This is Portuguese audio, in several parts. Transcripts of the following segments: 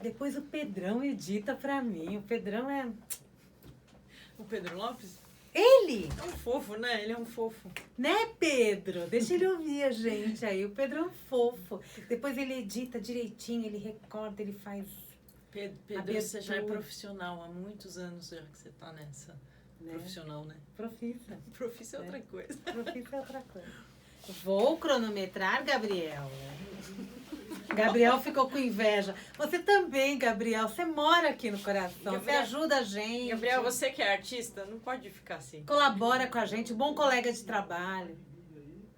Depois o Pedrão edita pra mim. O Pedrão é... O Pedro Lopes? Ele! É um fofo, né? Ele é um fofo. Né, Pedro? Deixa ele ouvir a gente aí. O Pedro é um fofo. Depois ele edita direitinho, ele recorda, ele faz... Pedro, você já é profissional há muitos anos já que você tá nessa. Né? Profissional, né? Profissa. Profissa é outra coisa. Profissa é outra coisa. Vou cronometrar, Gabriel. Gabriel ficou com inveja. Você também, Gabriel. Você mora aqui no coração. Gabriel, você ajuda a gente. Gabriel, você que é artista, não pode ficar assim. Colabora com a gente. Bom colega de trabalho.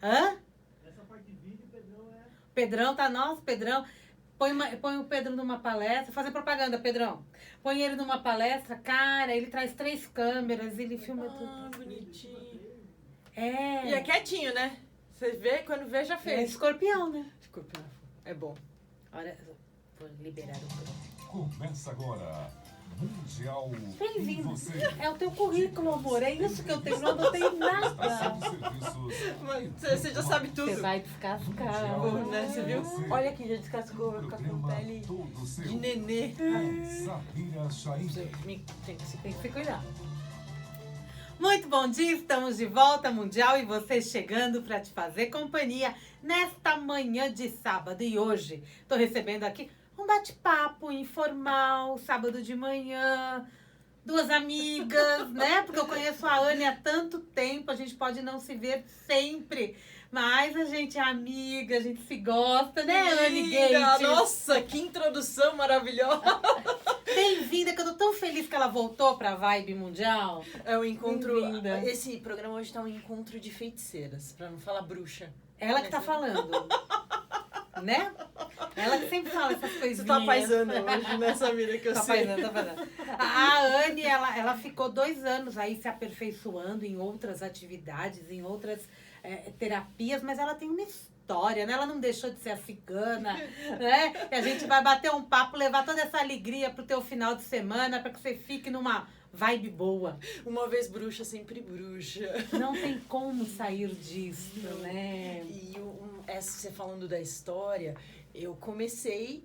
Hã? Essa parte de vídeo, o Pedrão é... Pedrão tá nosso, Pedrão. Põe o Pedro numa palestra. Fazer propaganda, Pedrão. Põe ele numa palestra. Cara, ele traz 3 câmeras. Ele filma tudo. Ah, bonitinho. É. E é quietinho, né? Você vê, quando vê, já fez. É escorpião, né? Escorpião. É bom. Olha, vou liberar o... Começa agora. Mundial. Bem-vindo. Você. É o teu currículo, amor. É isso que eu tenho. Não tenho nada. Você já sabe tudo. Você vai descascar. Né? Você viu? Olha aqui, já descascou. Vai ficar com pele de nenê. Samira Chaim. Tem que se cuidar. Muito bom dia, estamos de volta, Mundial, e vocês chegando para te fazer companhia nesta manhã de sábado. E hoje estou recebendo aqui um bate-papo informal, sábado de manhã, 2 amigas, né? Porque eu conheço a Anne há tanto tempo, a gente pode não se ver sempre, mas a gente é amiga, a gente se gosta, né, Anne Gates? Nossa, que introdução maravilhosa! Bem-vinda, que eu tô tão feliz que ela voltou pra Vibe Mundial. É um encontro... Esse programa hoje tá um encontro de feiticeiras, pra não falar bruxa. Ela que tá falando. Né? Ela que sempre fala essas coisinhas. Você tá paisana hoje, nessa vida que eu sei. Tá paisana. A Anne, ela ficou 2 anos aí se aperfeiçoando em outras atividades, em outras terapias, mas ela tem uma história, né? Ela não deixou de ser africana, né? E a gente vai bater um papo, levar toda essa alegria pro teu final de semana, para que você fique numa vibe boa. Uma vez bruxa, sempre bruxa. Não tem como sair disso, né? E você falando da história, eu comecei,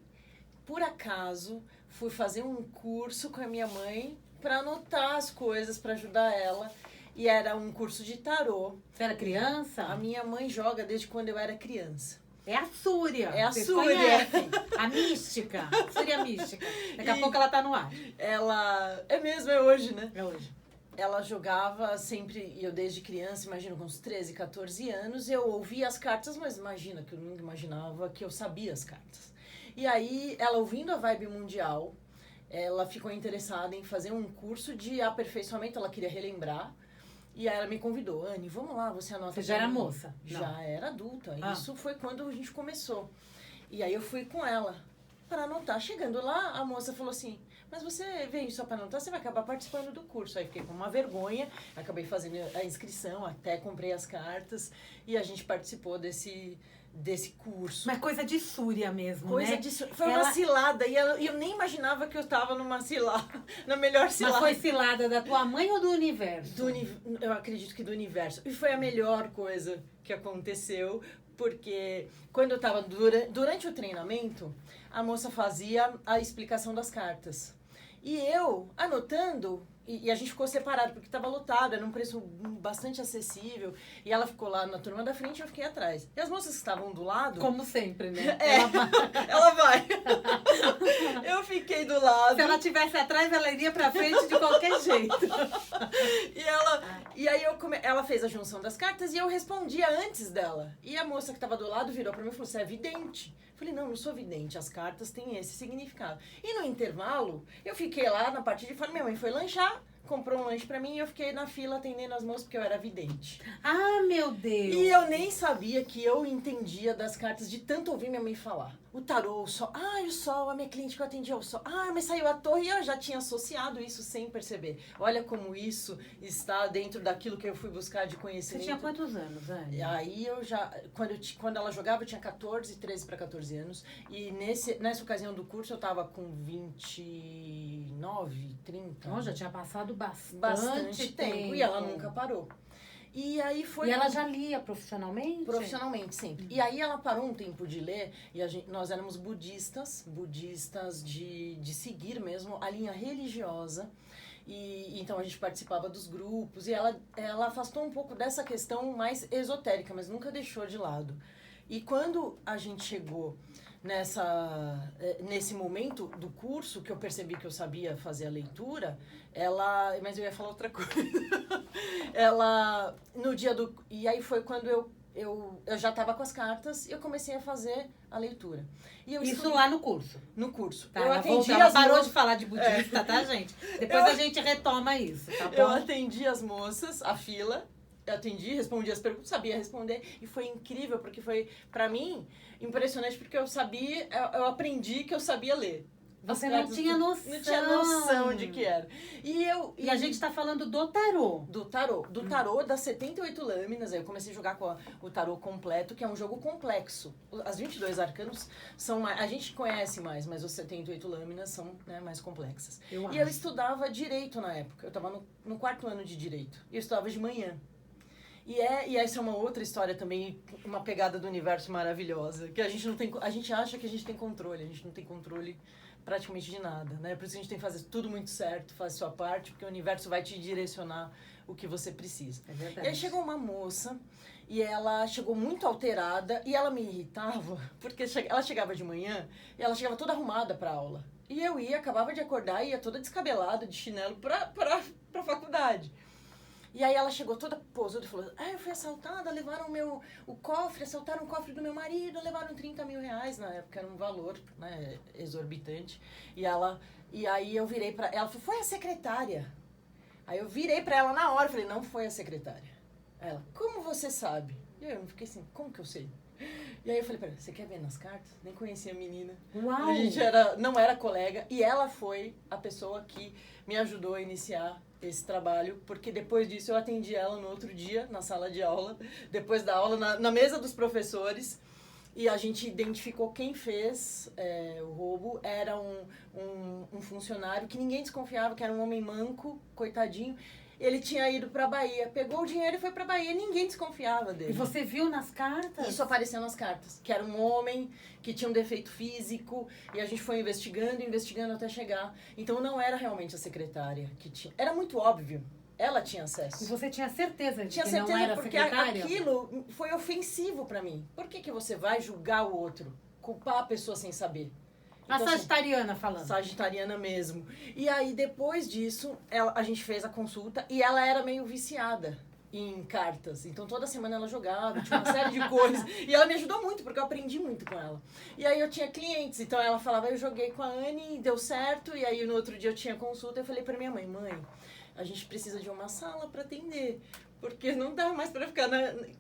por acaso, fui fazer um curso com a minha mãe para anotar as coisas, para ajudar ela. E era um curso de tarô. Você era criança? A minha mãe joga desde quando eu era criança. É a Súria. É a Vocês Súria. Conhecem? A mística. Súria mística. Daqui a pouco ela tá no ar. Ela... É mesmo, é hoje, né? É hoje. Ela jogava sempre, e eu desde criança, imagino com uns 13, 14 anos, eu ouvia as cartas, mas imagina que eu nunca imaginava que eu sabia as cartas. E aí, ela ouvindo a Vibe Mundial, ela ficou interessada em fazer um curso de aperfeiçoamento, ela queria relembrar. E aí ela me convidou, Anne, vamos lá, você anota. Você já era moça? Já era adulta. Isso foi quando a gente começou. E aí eu fui com ela para anotar. Chegando lá, a moça falou assim, mas você veio só para anotar, você vai acabar participando do curso. Aí fiquei com uma vergonha, acabei fazendo a inscrição, até comprei as cartas e a gente participou desse curso. Mas coisa de Súria mesmo, coisa né? De Foi uma cilada, e eu nem imaginava que eu estava numa cilada, na melhor cilada. Mas foi cilada da tua mãe ou do universo? Eu acredito que do universo. E foi a melhor coisa que aconteceu, porque quando eu estava durante o treinamento, a moça fazia a explicação das cartas. E eu, anotando, e a gente ficou separado, porque estava lotado, era um preço bastante acessível. E ela ficou lá na turma da frente e eu fiquei atrás. E as moças que estavam do lado... Como sempre, né? Ela vai. Eu fiquei do lado. Se ela estivesse atrás, ela iria pra frente de qualquer jeito. E aí ela fez a junção das cartas e eu respondia antes dela. E a moça que estava do lado virou para mim e falou, você é vidente? Eu falei, não sou vidente, as cartas têm esse significado. E no intervalo, eu fiquei lá na parte de fora, minha mãe foi lanchar, comprou um lanche pra mim e eu fiquei na fila atendendo as moças porque eu era vidente. Ah, meu Deus! E eu nem sabia que eu entendia das cartas de tanto ouvir minha mãe falar. O tarô, o sol, o sol, a minha cliente que eu atendi o sol, mas saiu a torre e eu já tinha associado isso sem perceber. Olha como isso está dentro daquilo que eu fui buscar de conhecimento. Você tinha quantos anos, Anne? Aí eu já, quando ela jogava eu tinha 13 para 14 anos e nessa ocasião do curso eu tava com 29, 30. Então, já tinha passado bastante tempo. E ela nunca parou. E aí foi... E ela já lia profissionalmente? Profissionalmente, sempre. E aí ela parou um tempo de ler, e nós éramos budistas de seguir mesmo a linha religiosa, e então a gente participava dos grupos, e ela afastou um pouco dessa questão mais esotérica, mas nunca deixou de lado. E quando a gente chegou nesse momento do curso, que eu percebi que eu sabia fazer a leitura, mas eu ia falar outra coisa. No dia do... E aí foi quando eu já estava com as cartas e eu comecei a fazer a leitura. E Isso lá no curso? No curso. Tá, eu atendi ela as parou de falar de budista, tá, gente? Depois a gente retoma isso, tá bom? Eu atendi as moças, a fila, eu atendi, respondi as perguntas, sabia responder, e foi incrível, porque foi, pra mim, impressionante, porque eu aprendi que eu sabia ler. Você não tinha noção. Não tinha noção de que era. E a gente tá falando do tarô. Do tarô das 78 lâminas. Aí eu comecei a jogar com o tarô completo, que é um jogo complexo. As 22 arcanos são mais... A gente conhece mais, mas os 78 lâminas são, né, mais complexas. Eu estudava direito na época. Eu tava no 4º ano de direito. E eu estudava de manhã. E essa é uma outra história também, uma pegada do universo maravilhosa. Que a gente não tem... A gente acha que a gente tem controle. A gente não tem controle praticamente de nada, né? Por isso a gente tem que fazer tudo muito certo, fazer sua parte, porque o universo vai te direcionar o que você precisa. É verdade. E aí chegou uma moça, e ela chegou muito alterada, e ela me irritava, porque ela chegava de manhã, e ela chegava toda arrumada pra aula. E eu acabava de acordar, ia toda descabelada, de chinelo, pra faculdade. E aí ela chegou toda posuda e falou, eu fui assaltada, levaram o cofre, assaltaram o cofre do meu marido, levaram 30 mil reais, na época era um valor, né, exorbitante. E aí eu virei pra ela, falou, foi a secretária. Aí eu virei pra ela na hora, falei, não foi a secretária. Ela, como você sabe? E aí eu fiquei assim, como que eu sei? E aí eu falei pra ela, você quer ver nas cartas? Nem conhecia a menina. Uau! A gente não era colega, e ela foi a pessoa que me ajudou a iniciar esse trabalho, porque depois disso eu atendi ela no outro dia, na sala de aula, depois da aula, na mesa dos professores, e a gente identificou quem fez o roubo. Era um funcionário que ninguém desconfiava, que era um homem manco, coitadinho. Ele tinha ido pra Bahia, pegou o dinheiro e foi pra Bahia, ninguém desconfiava dele. E você viu nas cartas? Isso apareceu nas cartas, que era um homem que tinha um defeito físico, e a gente foi investigando até chegar. Então não era realmente a secretária que tinha. Era muito óbvio, ela tinha acesso. E você tinha certeza de Tinha que certeza, não era a porque secretária? aquilo foi ofensivo pra mim. Por que você vai julgar o outro? Culpar a pessoa sem saber? A Então, sagitariana falando. Sagitariana mesmo. E aí, depois disso, a gente fez a consulta e ela era meio viciada em cartas. Então, toda semana ela jogava, tinha uma série de coisas. E ela me ajudou muito, porque eu aprendi muito com ela. E aí, eu tinha clientes. Então, ela falava, eu joguei com a Anne, deu certo. E aí, no outro dia, eu tinha consulta. Eu falei pra minha mãe, a gente precisa de uma sala pra atender. Porque não dá mais pra ficar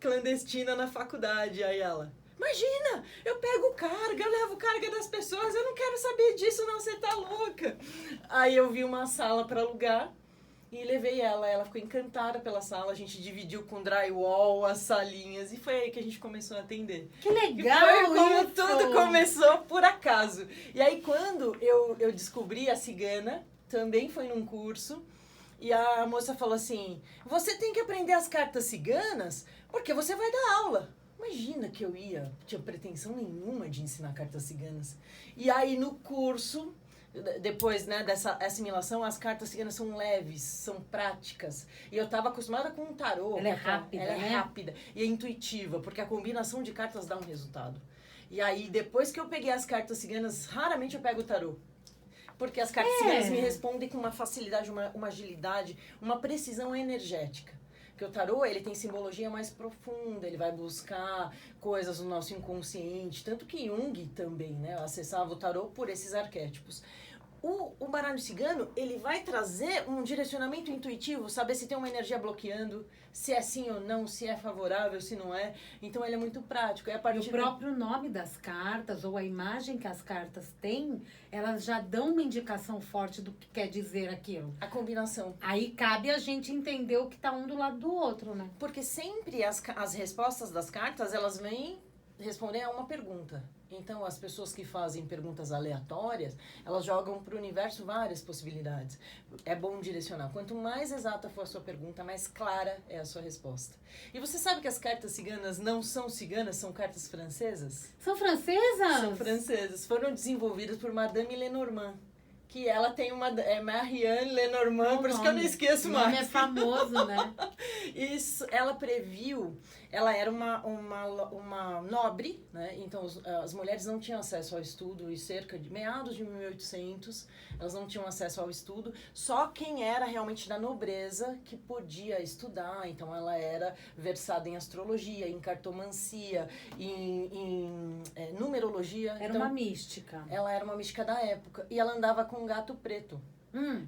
clandestina na faculdade. Aí ela... Imagina, eu pego carga, eu levo carga das pessoas, eu não quero saber disso não, você tá louca. Aí eu vi uma sala para alugar e levei ela ficou encantada pela sala, a gente dividiu com drywall as salinhas e foi aí que a gente começou a atender. Que legal! E foi como isso! tudo começou por acaso. E aí quando eu descobri a cigana, também foi num curso, e a moça falou assim, você tem que aprender as cartas ciganas porque você vai dar aula. Imagina que eu tinha pretensão nenhuma de ensinar cartas ciganas. E aí no curso, depois, né, dessa assimilação, as cartas ciganas são leves, são práticas. E eu estava acostumada com um tarô. Ela é rápida, Ela é né? rápida e é intuitiva, porque a combinação de cartas dá um resultado. E aí, depois que eu peguei as cartas ciganas, raramente eu pego o tarô. Porque as cartas ciganas me respondem com uma facilidade, uma agilidade, uma precisão energética. Porque o tarô, ele tem simbologia mais profunda, ele vai buscar coisas no nosso inconsciente. Tanto que Jung também, né, acessava o tarô por esses arquétipos. O baralho cigano, ele vai trazer um direcionamento intuitivo, saber se tem uma energia bloqueando, se é sim ou não, se é favorável, se não é. Então, ele é muito prático. E o próprio nome das cartas, ou a imagem que as cartas têm, elas já dão uma indicação forte do que quer dizer aquilo. A combinação. Aí cabe a gente entender o que tá um do lado do outro, né? Porque sempre as respostas das cartas, elas vêm responder a uma pergunta. Então, as pessoas que fazem perguntas aleatórias, elas jogam para o universo várias possibilidades. É bom direcionar. Quanto mais exata for a sua pergunta, mais clara é a sua resposta. E você sabe que as cartas ciganas não são ciganas, são cartas francesas? São francesas? São francesas. Foram desenvolvidas por Madame Lenormand. Que ela tem uma... É Marianne Lenormand, por isso que eu não esqueço mais. O nome é famoso, né? Isso, ela previu... Ela era uma nobre, né? Então as mulheres não tinham acesso ao estudo e cerca de meados de 1800 elas não tinham acesso ao estudo. Só quem era realmente da nobreza que podia estudar. Então ela era versada em astrologia, em cartomancia, em numerologia. Era então, uma mística. Ela era uma mística da época e ela andava com um gato preto.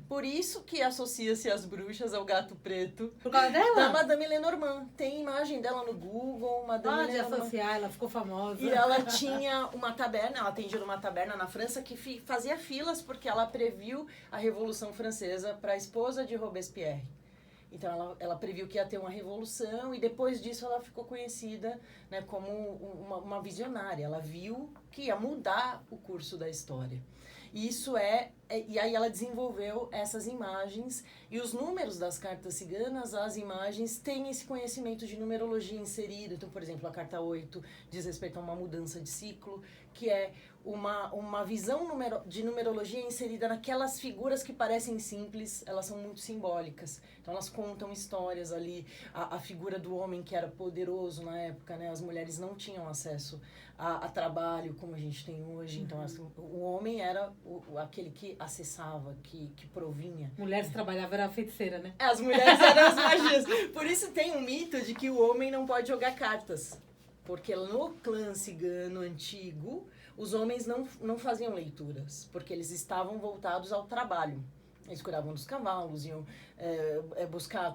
Por isso que associa-se as bruxas ao gato preto. Por causa dela? Da Madame Lenormand. Tem imagem dela no Google, Madame Pode Lenormand. associar, ela ficou famosa. E ela tinha uma taberna, ela atendia numa taberna na França que fazia filas porque ela previu a Revolução Francesa para a esposa de Robespierre. Então ela previu que ia ter uma revolução e depois disso ela ficou conhecida, né, como uma visionária. Ela viu que ia mudar o curso da história. E e aí ela desenvolveu essas imagens e os números das cartas ciganas, as imagens têm esse conhecimento de numerologia inserido. Então, por exemplo, a carta 8 diz respeito a uma mudança de ciclo, que é uma visão de numerologia inserida naquelas figuras que parecem simples, elas são muito simbólicas. Então elas contam histórias ali, a figura do homem que era poderoso na época, né? As mulheres não tinham acesso a trabalho como a gente tem hoje. Então assim, o homem era aquele que acessava, que provinha. Mulheres trabalhavam, era feiticeira, né? As mulheres eram as magias. Por isso tem um mito de que o homem não pode jogar cartas. Porque no clã cigano antigo, os homens não faziam leituras, porque eles estavam voltados ao trabalho. Eles cuidavam dos cavalos, iam buscar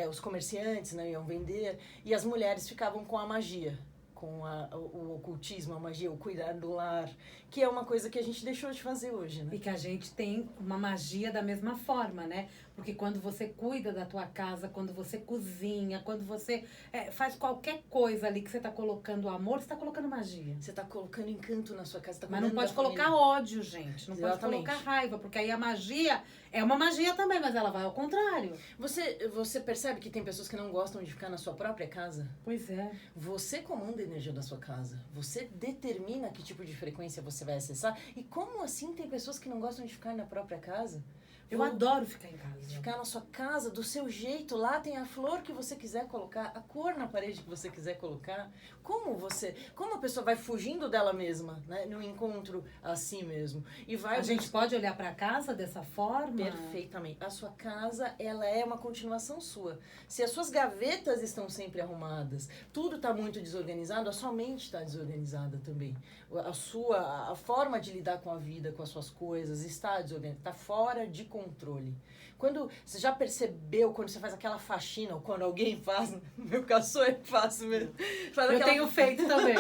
os comerciantes, né, iam vender, e as mulheres ficavam com a magia, com o ocultismo, a magia, o cuidar do lar, que é uma coisa que a gente deixou de fazer hoje, né? E que a gente tem uma magia da mesma forma, né? Porque quando você cuida da tua casa, quando você cozinha, quando você faz qualquer coisa ali que você tá colocando amor, você tá colocando magia. Você tá colocando encanto na sua casa, tá Mas não pode colocar ódio, gente. Não pode colocar raiva, porque aí a magia é uma magia também, mas ela vai ao contrário. Você percebe que tem pessoas que não gostam de ficar na sua própria casa? Pois é. Você comanda a energia da sua casa. Você determina que tipo de frequência você vai acessar. E como assim tem pessoas que não gostam de ficar na própria casa? Eu adoro ficar em casa. Ficar na sua casa, do seu jeito. Lá tem a flor que você quiser colocar, a cor na parede que você quiser colocar. Como a pessoa vai fugindo dela mesma, né? No encontro a si mesmo. E vai... A gente pode olhar para casa dessa forma? Perfeitamente. A sua casa, ela é uma continuação sua. Se as suas gavetas estão sempre arrumadas, tudo está muito desorganizado, a sua mente está desorganizada também. A forma de lidar com a vida, com as suas coisas, está desorganizada, está fora de controle. Quando você já percebeu, quando você faz aquela faxina, ou quando alguém faz, no meu caso sou eu que faço mesmo. Eu tenho feito também.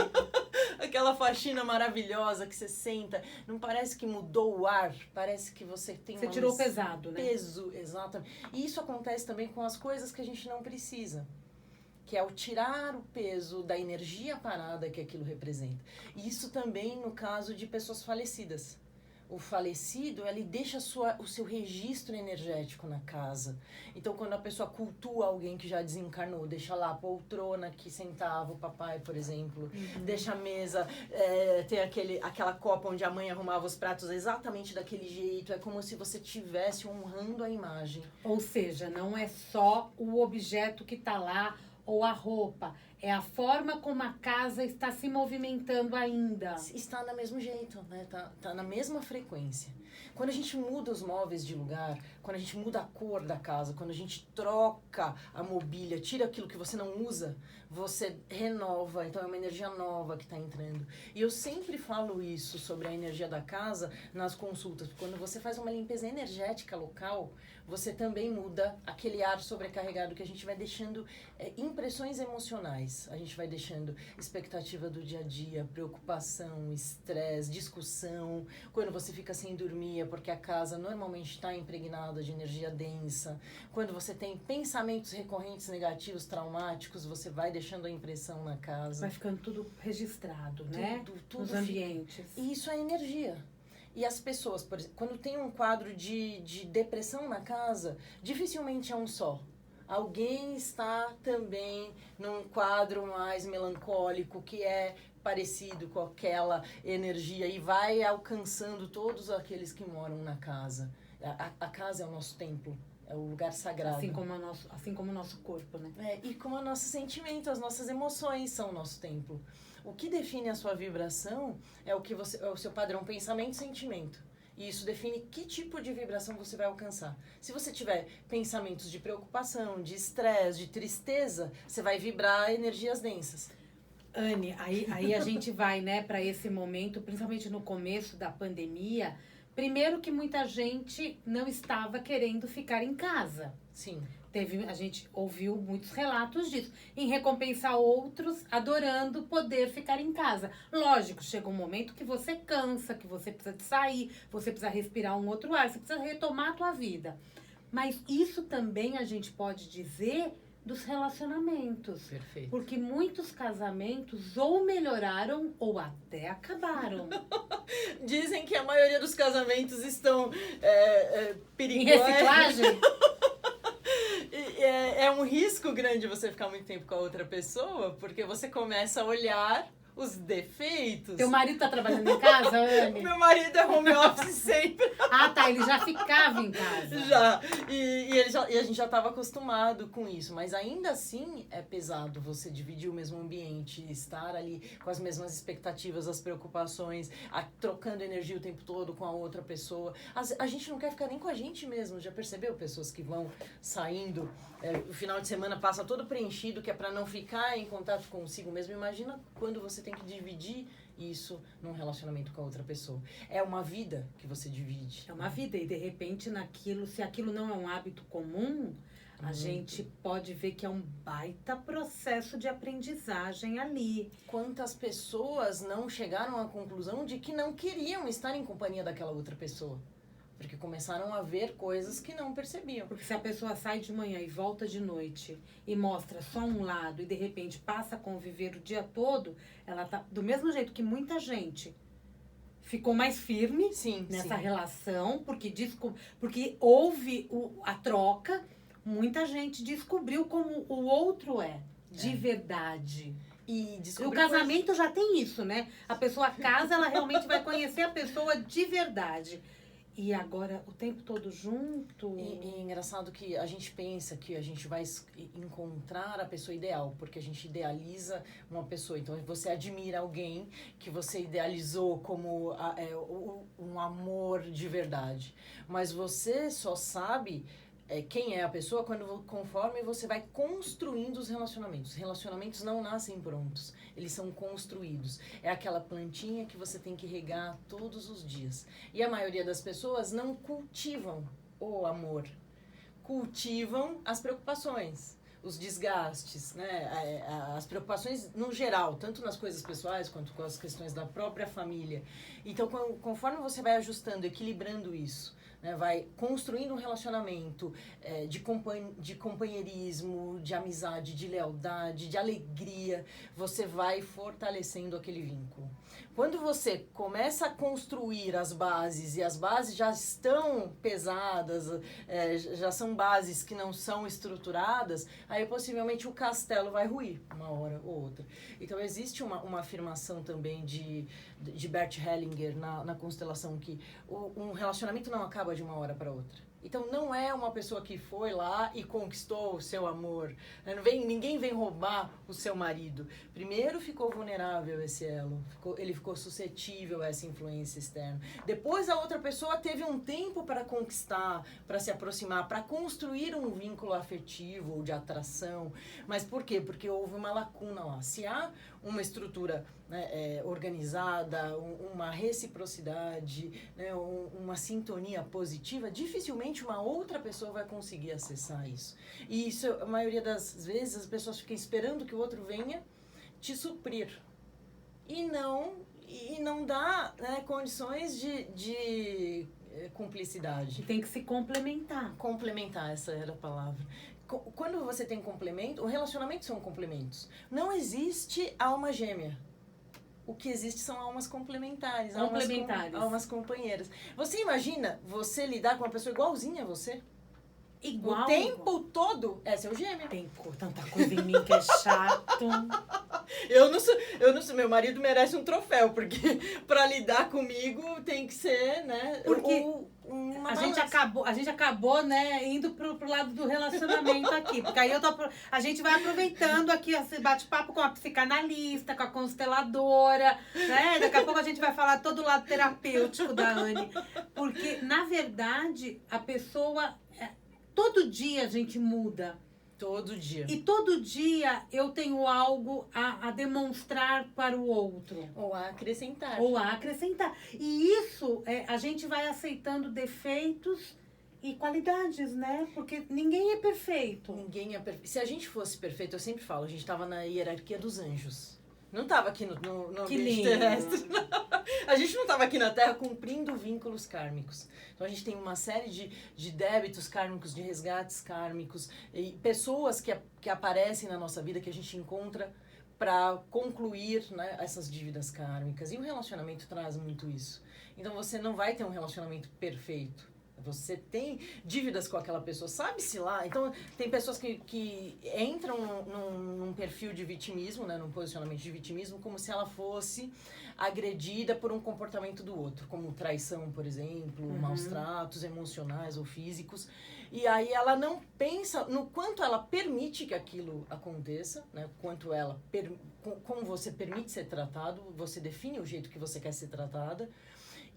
Aquela faxina maravilhosa que você senta, não parece que mudou o ar, parece que você tem Você tirou o pesado, né? Peso, exatamente. E isso acontece também com as coisas que a gente não precisa. Que é o tirar o peso da energia parada que aquilo representa. E isso também no caso de pessoas falecidas. O falecido, ele deixa o seu registro energético na casa. Então, quando a pessoa cultua alguém que já desencarnou, deixa lá a poltrona que sentava o papai, por exemplo, deixa a mesa, tem aquela copa onde a mãe arrumava os pratos exatamente daquele jeito. É como se você estivesse honrando a imagem. Ou seja, não é só o objeto que está lá ou a roupa. É a forma como a casa está se movimentando ainda. Está do mesmo jeito, né? Tá na mesma frequência. Quando a gente muda os móveis de lugar, quando a gente muda a cor da casa, quando a gente troca a mobília, tira aquilo que você não usa, você renova. Então é uma energia nova que está entrando. E eu sempre falo isso sobre a energia da casa nas consultas. Quando você faz uma limpeza energética local, você também muda aquele ar sobrecarregado que a gente vai deixando impressões emocionais. mais. A gente vai deixando expectativa do dia a dia, preocupação, estresse, discussão. Quando você fica sem dormir é porque a casa normalmente está impregnada de energia densa. Quando você tem pensamentos recorrentes negativos, traumáticos, você vai deixando a impressão na casa. Vai ficando tudo registrado, né? Tudo Nos fica. ambientes. E isso é energia. E as pessoas, por exemplo, quando tem um quadro de depressão na casa, dificilmente é um só. Alguém está também num quadro mais melancólico, que é parecido com aquela energia e vai alcançando todos aqueles que moram na casa. A casa é o nosso templo, é o lugar sagrado. Assim como o nosso corpo, né? E como o nosso sentimento, as nossas emoções são o nosso templo. O que define a sua vibração é o seu padrão pensamento e sentimento. E isso define que tipo de vibração você vai alcançar. Se você tiver pensamentos de preocupação, de estresse, de tristeza, você vai vibrar energias densas. Anne, aí a gente vai, né, para esse momento, principalmente no começo da pandemia. Primeiro que muita gente não estava querendo ficar em casa. Sim. A gente ouviu muitos relatos disso. Em recompensa outros adorando poder ficar em casa. Lógico, chega um momento que você cansa, que você precisa de sair, você precisa respirar um outro ar, você precisa retomar a tua vida. Mas isso também a gente pode dizer dos relacionamentos. Perfeito. Porque muitos casamentos ou melhoraram ou até acabaram. Dizem que a maioria dos casamentos estão Em perigosos. reciclagem? É um risco grande você ficar muito tempo com a outra pessoa, porque você começa a olhar os defeitos. Teu marido tá trabalhando em casa, Anne? Meu marido é home office sempre. Ah, tá, ele já ficava em casa. Já. E a gente já estava acostumado com isso. Mas ainda assim é pesado você dividir o mesmo ambiente, estar ali com as mesmas expectativas, as preocupações, trocando energia o tempo todo com a outra pessoa. A gente não quer ficar nem com a gente mesmo. Já percebeu pessoas que vão saindo, o final de semana passa todo preenchido, que é para não ficar em contato consigo mesmo. Imagina quando você tem que dividir isso num relacionamento com a outra pessoa. É uma vida que você divide. É uma vida, e de repente se aquilo não é um hábito comum, a gente pode ver que é um baita processo de aprendizagem ali. Quantas pessoas não chegaram à conclusão de que não queriam estar em companhia daquela outra pessoa? Porque começaram a ver coisas que não percebiam. Porque se a pessoa sai de manhã e volta de noite e mostra só um lado e de repente passa a conviver o dia todo, ela tá do mesmo jeito que muita gente ficou mais firme nessa relação, porque houve a troca, muita gente descobriu como o outro é, de verdade. E o casamento já tem isso, né? A pessoa casa, ela realmente vai conhecer a pessoa de verdade. E agora, o tempo todo junto... E é engraçado que a gente pensa que a gente vai encontrar a pessoa ideal, porque a gente idealiza uma pessoa. Então, você admira alguém que você idealizou como um amor de verdade. Mas você só sabe quem é a pessoa conforme você vai construindo os relacionamentos. Relacionamentos não nascem prontos, eles são construídos. É aquela plantinha que você tem que regar todos os dias. E a maioria das pessoas não cultivam o amor, cultivam as preocupações, os desgastes, né? As preocupações no geral, tanto nas coisas pessoais quanto com as questões da própria família. Então, conforme você vai ajustando, equilibrando isso, né, vai construindo um relacionamento de companheirismo, de amizade, de lealdade, de alegria, você vai fortalecendo aquele vínculo. Quando você começa a construir as bases e as bases já estão pesadas, já são bases que não são estruturadas, aí possivelmente o castelo vai ruir uma hora ou outra. Então existe uma afirmação também de Bert Hellinger na constelação que um relacionamento não acaba de uma hora para outra. Então não é uma pessoa que foi lá e conquistou o seu amor. Ninguém vem roubar o seu marido. Primeiro ficou vulnerável esse elo. Ele ficou suscetível a essa influência externa. Depois a outra pessoa teve um tempo para conquistar, para se aproximar, para construir um vínculo afetivo ou de atração. Mas por quê? Porque houve uma lacuna lá. Se há uma estrutura, né, organizada, uma reciprocidade, né, uma sintonia positiva, dificilmente dificilmente uma outra pessoa vai conseguir acessar isso. E isso, a maioria das vezes, as pessoas ficam esperando que o outro venha te suprir. E não dá, né, condições de cumplicidade. E tem que se complementar. Complementar, essa era a palavra. Quando você tem complemento, o relacionamento são complementos. Não existe alma gêmea. O que existe são almas complementares. Almas companheiras. Você imagina você lidar com uma pessoa igualzinha a você? Igual. O tempo todo é seu gêmeo. Tem tanta coisa em mim que é chato. Eu não sou, meu marido merece um troféu, porque pra lidar comigo tem que ser, né? Porque uma a gente acabou, né, indo pro lado do relacionamento aqui. Porque aí a gente vai aproveitando aqui esse bate-papo com a psicanalista, com a consteladora, né? Daqui a pouco a gente vai falar todo o lado terapêutico da Anne. Porque, na verdade, a pessoa... Todo dia a gente muda. Todo dia. E todo dia eu tenho algo a demonstrar para o outro. Ou a acrescentar. E isso, a gente vai aceitando defeitos e qualidades, né? Porque ninguém é perfeito. Ninguém é perfeito. Se a gente fosse perfeito, eu sempre falo, a gente estava na hierarquia dos anjos. Não estava aqui no ambiente terrestre. A gente não estava aqui na Terra cumprindo vínculos kármicos. Então a gente tem uma série de débitos kármicos, de resgates kármicos, e pessoas que aparecem na nossa vida, que a gente encontra para concluir, né, essas dívidas kármicas. E o relacionamento traz muito isso. Então você não vai ter um relacionamento perfeito. Você tem dívidas com aquela pessoa, sabe-se lá. Então, tem pessoas que entram num perfil de vitimismo, né, num posicionamento de vitimismo, como se ela fosse agredida por um comportamento do outro, como traição, por exemplo, maus tratos emocionais ou físicos. E aí ela não pensa no quanto ela permite que aquilo aconteça, né, quanto ela, como você permite ser tratado, você define o jeito que você quer ser tratada.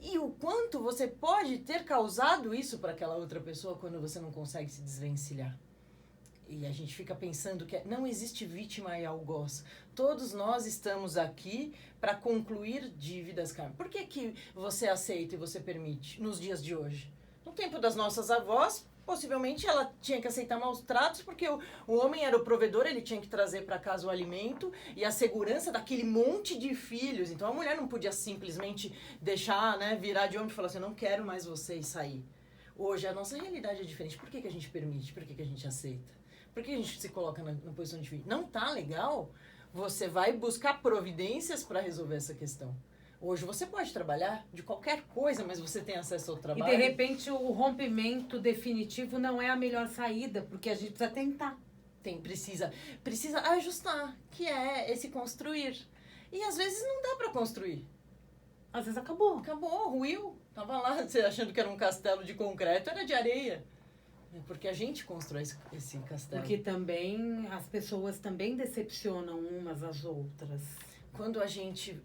E o quanto você pode ter causado isso para aquela outra pessoa quando você não consegue se desvencilhar. E a gente fica pensando que não existe vítima e algoz. Todos nós estamos aqui para concluir dívidas kármicas. Por que você aceita e você permite nos dias de hoje? No tempo das nossas avós, possivelmente ela tinha que aceitar maus tratos, porque o homem era o provedor, ele tinha que trazer para casa o alimento e a segurança daquele monte de filhos. Então a mulher não podia simplesmente deixar, né, virar de ombro e falar assim, eu não quero mais você e sair. Hoje a nossa realidade é diferente. Por que a gente permite? Por que a gente aceita? Por que a gente se coloca na posição de filho? Não tá legal? Você vai buscar providências para resolver essa questão. Hoje você pode trabalhar de qualquer coisa, mas você tem acesso ao trabalho. E de repente o rompimento definitivo não é a melhor saída, porque a gente precisa tentar. Precisa ajustar, que é esse construir. E às vezes não dá para construir. Às vezes acabou. Acabou, ruiu. Tava lá, você achando que era um castelo de concreto, era de areia. Porque a gente constrói esse castelo. Porque também as pessoas também decepcionam umas às outras. Quando a gente...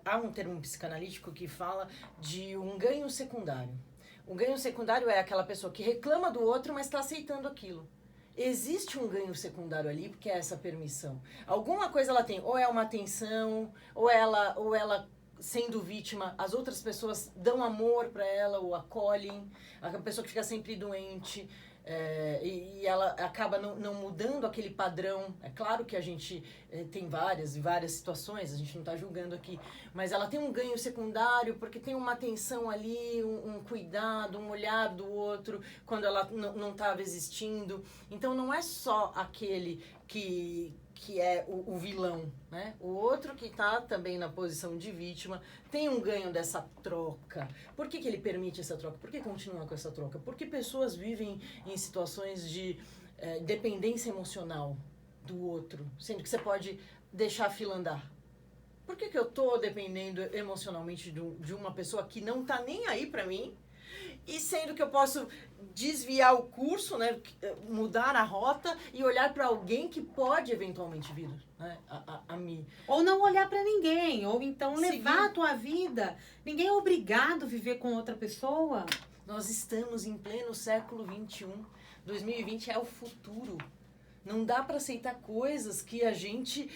há um termo psicanalítico que fala de um ganho secundário. O ganho secundário é aquela pessoa que reclama do outro, mas está aceitando aquilo. Existe um ganho secundário ali, porque é essa permissão. Alguma coisa ela tem, ou é uma atenção, ou ela sendo vítima, as outras pessoas dão amor para ela, ou acolhem. A pessoa que fica sempre doente... e ela acaba não mudando aquele padrão. É claro que a gente tem várias situações, a gente não está julgando aqui, mas ela tem um ganho secundário porque tem uma atenção ali, um cuidado, um olhar do outro quando ela não estava existindo. Então não é só aquele que é o vilão, né? O outro que está também na posição de vítima tem um ganho dessa troca. Por que ele permite essa troca? Por que continua com essa troca? Porque pessoas vivem em situações de dependência emocional do outro, sendo que você pode deixar a fila andar. Por que eu estou dependendo emocionalmente de uma pessoa que não está nem aí para mim? E sendo que eu posso desviar o curso, né, mudar a rota e olhar para alguém que pode eventualmente vir, né, a mim. Ou não olhar para ninguém, ou então levar Seguir. a tua vida. Ninguém é obrigado a viver com outra pessoa. Nós estamos em pleno século XXI. 2020 é o futuro. Não dá para aceitar coisas que a gente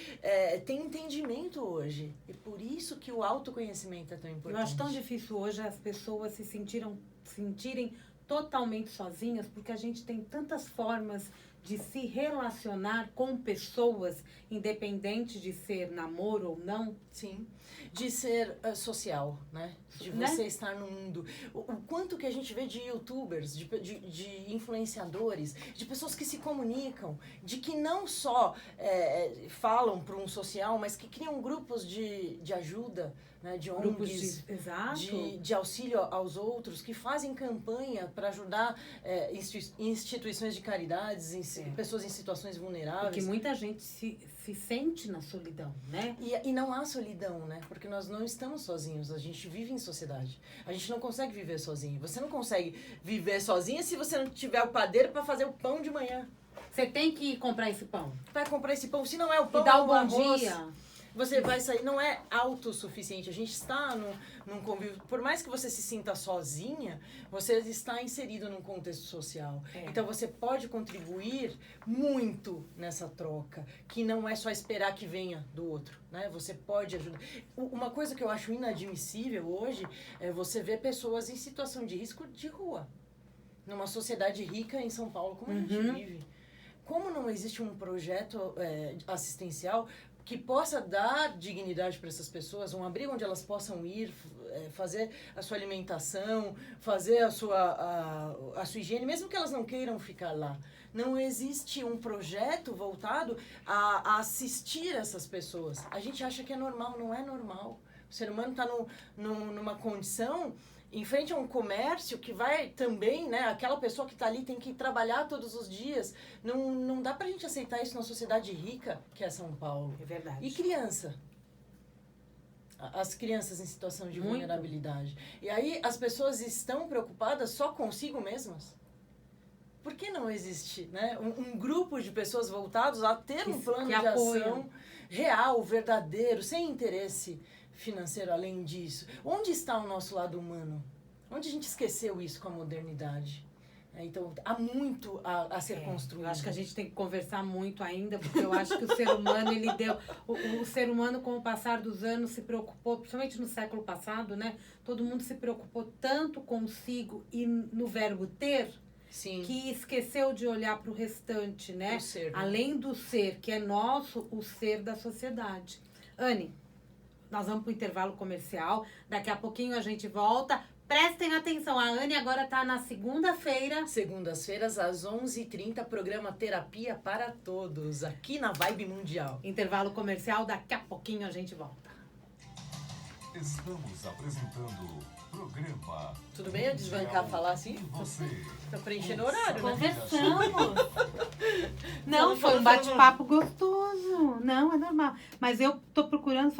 tem entendimento hoje. E por isso que o autoconhecimento é tão importante. Eu acho tão difícil hoje as pessoas se sentirem totalmente sozinhas, porque a gente tem tantas formas de se relacionar com pessoas, independente de ser namoro ou não. Sim, de ser social, né? De você estar no mundo. O quanto que a gente vê de youtubers, de influenciadores, de pessoas que se comunicam, de que não só falam para um social, mas que criam grupos de ajuda, né? De ONGs, de auxílio aos outros, que fazem campanha para ajudar instituições de caridades, pessoas em situações vulneráveis. Porque muita gente se sente na solidão, né? E não há solidão, né? Porque nós não estamos sozinhos, a gente vive em sociedade. A gente não consegue viver sozinho. Você não consegue viver sozinha se você não tiver o padeiro para fazer o pão de manhã. Você tem que comprar esse pão. Vai comprar esse pão, se não é o pão, e dá é um o bom arroz. dia. Você vai sair, não é autossuficiente. A gente está num convívio. Por mais que você se sinta sozinha, você está inserido num contexto social. Então você pode contribuir muito nessa troca, que não é só esperar que venha do outro, né? Você pode ajudar. Uma coisa que eu acho inadmissível hoje é você ver pessoas em situação de risco de rua. Numa sociedade rica em São Paulo, como a gente vive. Como não existe um projeto assistencial que possa dar dignidade para essas pessoas, um abrigo onde elas possam ir, fazer a sua alimentação, fazer a sua higiene, mesmo que elas não queiram ficar lá. Não existe um projeto voltado a assistir essas pessoas. A gente acha que é normal, não é normal. O ser humano está numa condição em frente a um comércio que vai também, né? Aquela pessoa que está ali tem que trabalhar todos os dias. Não dá pra gente aceitar isso numa sociedade rica, que é São Paulo. É verdade. E criança? As crianças em situação de vulnerabilidade. E aí as pessoas estão preocupadas só consigo mesmas? Por que não existe, né, um grupo de pessoas voltados a ter um plano de ação real, verdadeiro, sem interesse financeiro além disso? Onde está o nosso lado humano? Onde a gente esqueceu isso com a modernidade? Então, há muito a ser construído. Eu acho que a gente tem que conversar muito ainda, porque eu acho que o ser humano, ele deu... O ser humano, com o passar dos anos, se preocupou, principalmente no século passado, né? Todo mundo se preocupou tanto consigo e no verbo ter, sim, que esqueceu de olhar para o restante, né? O ser, né? Além do ser, que é nosso, o ser da sociedade. Anne, nós vamos para o intervalo comercial. Daqui a pouquinho a gente volta. Prestem atenção, a Anne agora está na segunda-feira. Segundas-feiras, às 11h30, programa Terapia para Todos, aqui na Vibe Mundial. Intervalo comercial, daqui a pouquinho a gente volta. Estamos apresentando o programa... Tudo bem eu desbancar falar assim? Tô preenchendo horário, né? Conversamos. Não, foi um bate-papo gostoso. Não, é normal. Mas eu tô procurando